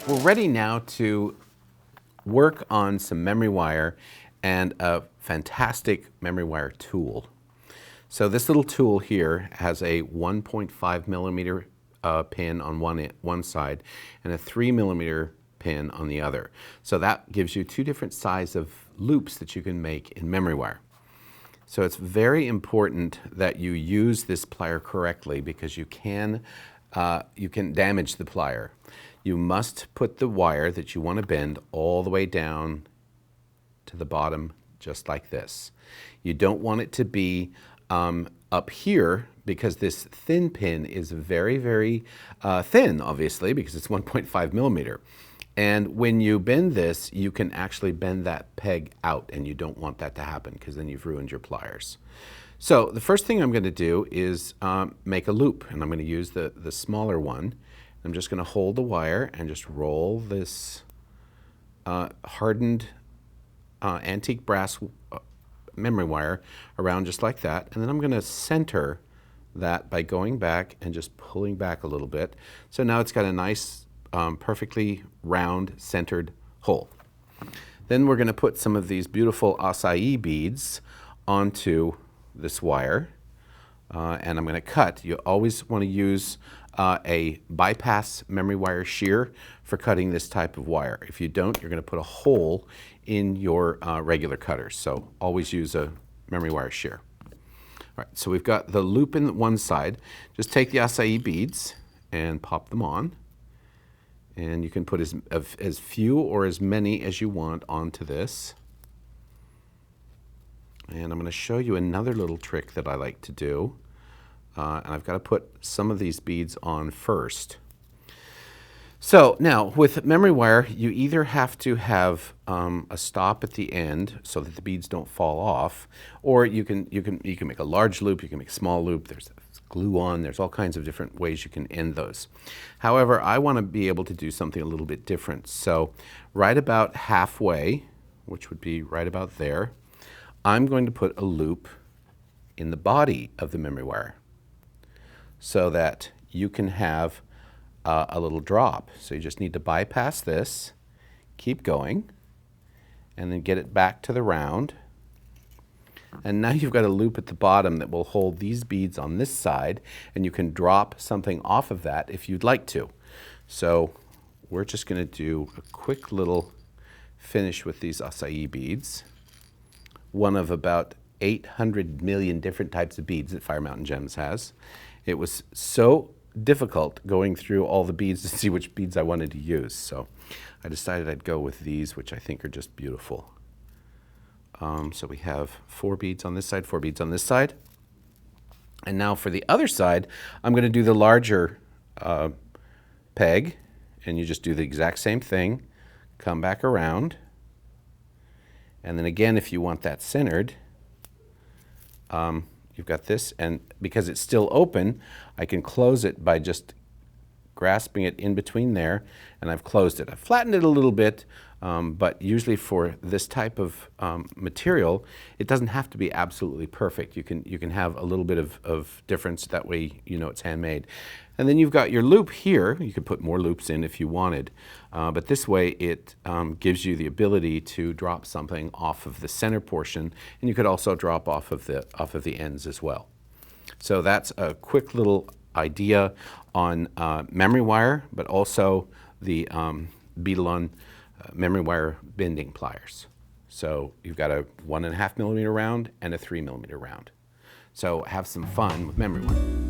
We're ready now to work on some memory wire and a fantastic memory wire tool. So this little tool here has a 1.5 millimeter pin on one side and a 3 millimeter pin on the other. So that gives you two different sizes of loops that you can make in memory wire. So it's very important that you use this plier correctly because you can damage the plier. You must put the wire that you want to bend all the way down to the bottom, just like this. You don't want it to be up here because this thin pin is very, very thin, obviously, because it's 1.5 millimeter. And when you bend this, you can actually bend that peg out, and you don't want that to happen because then you've ruined your pliers. So the first thing I'm going to do is make a loop, and I'm going to use the smaller one. I'm just going to hold the wire and just roll this hardened antique brass memory wire around just like that. And then I'm going to center that by going back and just pulling back a little bit. So now it's got a nice, perfectly round centered hole. Then we're going to put some of these beautiful acai beads onto this wire. And I'm going to cut. You always want to use a bypass memory wire shear for cutting this type of wire. If you don't, you're going to put a hole in your regular cutters. So always use a memory wire shear. All right, so we've got the loop in one side. Just take the acai beads and pop them on. And you can put as few or as many as you want onto this. And I'm going to show you another little trick that I like to do. And I've got to put some of these beads on first. So now with memory wire, you either have to have a stop at the end so that the beads don't fall off, or you can make a large loop, you can make a small loop. There's glue on. There's all kinds of different ways you can end those. However, I want to be able to do something a little bit different. So right about halfway, which would be right about there, I'm going to put a loop in the body of the memory wire so that you can have a little drop. So you just need to bypass this, keep going, and then get it back to the round. And now you've got a loop at the bottom that will hold these beads on this side, and you can drop something off of that if you'd like to. So we're just going to do a quick little finish with these acai beads. One of about 800 million different types of beads that Fire Mountain Gems has. It was so difficult going through all the beads to see which beads I wanted to use. So I decided I'd go with these, which I think are just beautiful. So we have 4 beads on this side, 4 beads on this side. And now for the other side, I'm going to do the larger peg, and you just do the exact same thing. Come back around. And then again, if you want that centered, you've got this, and because it's still open, I can close it by just grasping it in between there, and I've closed it. I've flattened it a little bit, but usually for this type of material, it doesn't have to be absolutely perfect. You can have a little bit of difference. That way you know it's handmade. And then you've got your loop here. You could put more loops in if you wanted, but this way it gives you the ability to drop something off of the center portion, and you could also drop off of the ends as well. So that's a quick little idea on memory wire, but also the Beadalon memory wire bending pliers. So you've got a 1.5 millimeter round and a 3 millimeter round. So have some fun with memory wire.